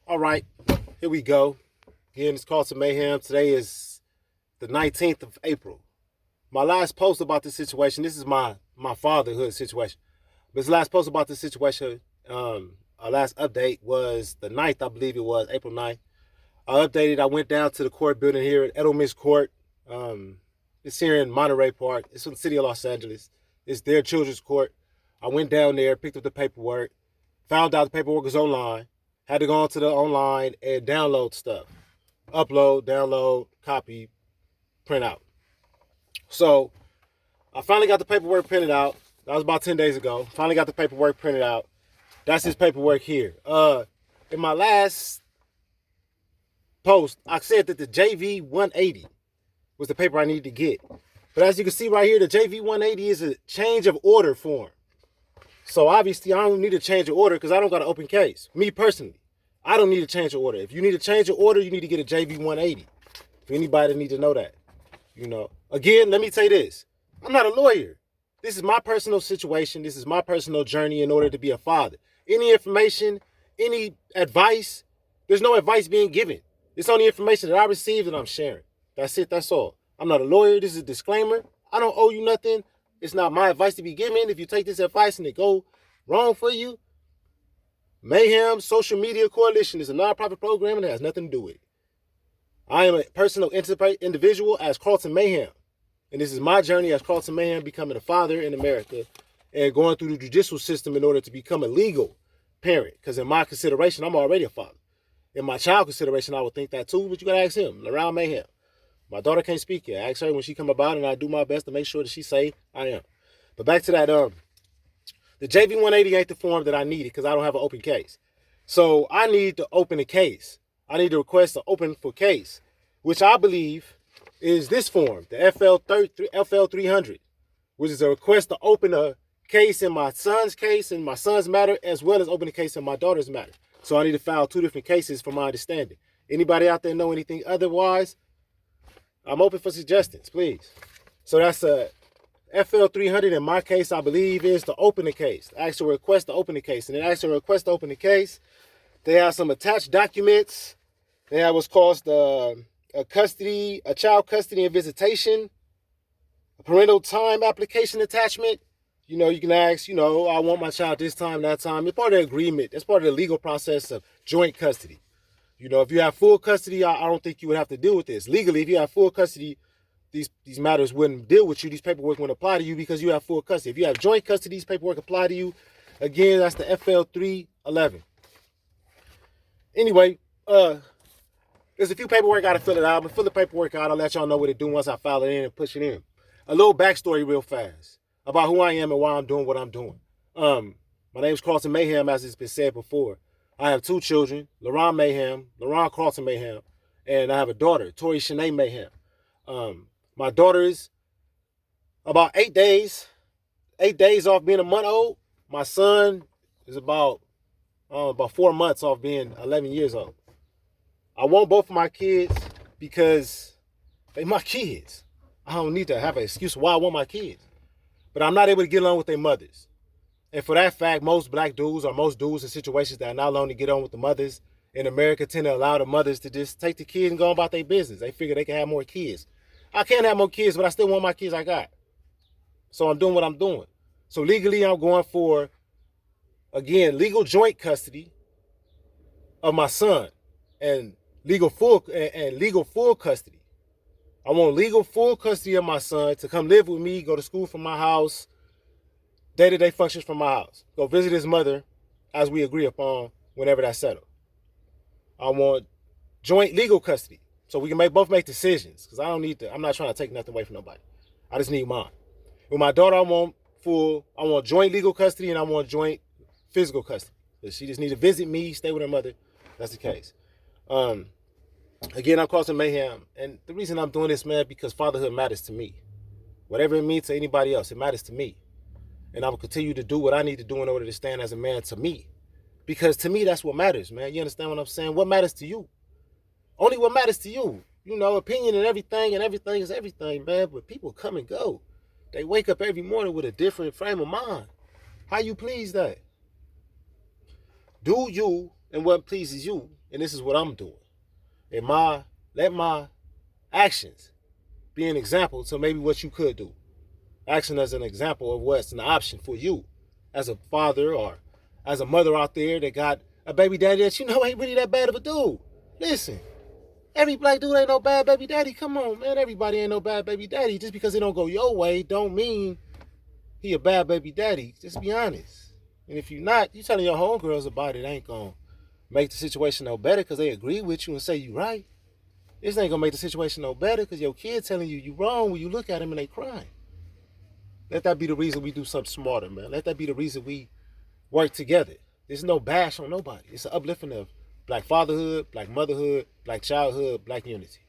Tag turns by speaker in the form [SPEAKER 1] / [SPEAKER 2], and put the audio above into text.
[SPEAKER 1] All right, here we go. Again, it's called some mayhem. Today is the 19th of April. My last post about this situation, this is my fatherhood situation. This last post about this situation, our last update was the 9th, I believe it was, April 9th. I updated, I went down to the court building here at Edelman's Court. It's here in Monterey Park. It's in the city of Los Angeles. It's their children's court. I went down there, picked up the paperwork, found out the paperwork was online, had to go onto the online and download stuff. Upload, download, copy, print out. So I finally got the paperwork printed out. That was about 10 days ago. Finally got the paperwork printed out. That's his paperwork here. In my last post, I said that the JV 180 was the paper I needed to get. But as you can see right here, the JV 180 is a change of order form. So obviously I don't need to change of order because I don't got an open case. Me personally, I don't need to change of order. If you need to change of order, you need to get a JV 180. For anybody that need to know that. Again, let me tell you this. I'm not a lawyer. This is my personal situation. This is my personal journey in order to be a father. Any information, any advice, there's no advice being given. It's only information that I received and I'm sharing. That's it. That's all. I'm not a lawyer. This is a disclaimer. I don't owe you nothing. It's not my advice to be given. If you take this advice and it go wrong for you, Mayhams Social Media Coalition is a nonprofit program and it has nothing to do with it. I am a personal individual as Carlton Mayhem. And this is my journey as Carlton Mayhem becoming a father in America and going through the judicial system in order to become a legal parent. Because in my consideration, I'm already a father. In my child consideration, I would think that too, but you got to ask him, around Mayhem. My daughter can't speak yet. I ask her when she come about and I do my best to make sure that she's safe. I am. But back to that, the JV 180 ain't the form that I needed because I don't have an open case. So I need to open a case. I need to request an open for case, which I believe is this form, the FL 300, which is a request to open a case in my son's case, in my son's matter, as well as open a case in my daughter's matter. So I need to file two different cases from my understanding. Anybody out there know anything otherwise? I'm open for suggestions, please. So that's a FL 300 in my case, I believe, is to open the case. Actual request to open the case. And then actual request to open the case, they have some attached documents. They have what's called a child custody and visitation, a parental time application attachment. You can ask, I want my child this time, that time. It's part of the agreement. That's part of the legal process of joint custody. If you have full custody, I don't think you would have to deal with this. Legally, if you have full custody, these matters wouldn't deal with you. These paperwork wouldn't apply to you because you have full custody. If you have joint custody, these paperwork apply to you. Again, that's the FL 311. Anyway, there's a few paperwork I got to fill it out. I'm going to fill the paperwork out. I'll let y'all know what to do once I file it in and push it in. A little backstory real fast about who I am and why I'm doing what I'm doing. My name is Carlton Mayhem, as it's been said before. I have two children, LaRon Mayhem, LaRon Carlton Mayhem, and I have a daughter, Tori Shanae Mayhem. My daughter is about 8 days off being a month old. My son is about 4 months off being 11 years old. I want both of my kids because they're my kids. I don't need to have an excuse why I want my kids. But I'm not able to get along with their mothers. And for that fact, most black dudes or most dudes in situations that are not willing to get on with the mothers in America tend to allow the mothers to just take the kids and go about their business. They figure they can have more kids. I can't have more kids, but I still want my kids I got. So I'm doing what I'm doing. So legally, I'm going for, again, legal joint custody of my son and legal full custody. I want legal full custody of my son to come live with me, go to school from my house, day-to-day functions from my house. Go visit his mother as we agree upon whenever that's settled. I want joint legal custody so we can both make decisions because I'm not trying to take nothing away from nobody. I just need mine. With my daughter, I want joint legal custody and I want joint physical custody. She just need to visit me, stay with her mother. That's the case. Again, I'm Carlton Mayhem. And the reason I'm doing this, man, because fatherhood matters to me. Whatever it means to anybody else, it matters to me. And I will continue to do what I need to do in order to stand as a man to me. Because to me, that's what matters, man. You understand what I'm saying? What matters to you? Only what matters to you. Opinion and everything is everything, man. But people come and go. They wake up every morning with a different frame of mind. How you please that? Do you and what pleases you and this is what I'm doing. And let my actions be an example to maybe what you could do. Action as an example of what's an option for you as a father or as a mother out there that got a baby daddy that you know ain't really that bad of a dude. Listen, every black dude ain't no bad baby daddy. Come on, man. Everybody ain't no bad baby daddy. Just because it don't go your way don't mean he a bad baby daddy. Just be honest. And if you're not, you telling your homegirls about it ain't gonna make the situation no better because they agree with you and say you right. This ain't gonna make the situation no better because your kid telling you wrong when you look at them and they crying. Let that be the reason we do something smarter, man. Let that be the reason we work together. There's no bash on nobody. It's an uplifting of black fatherhood, black motherhood, black childhood, black unity.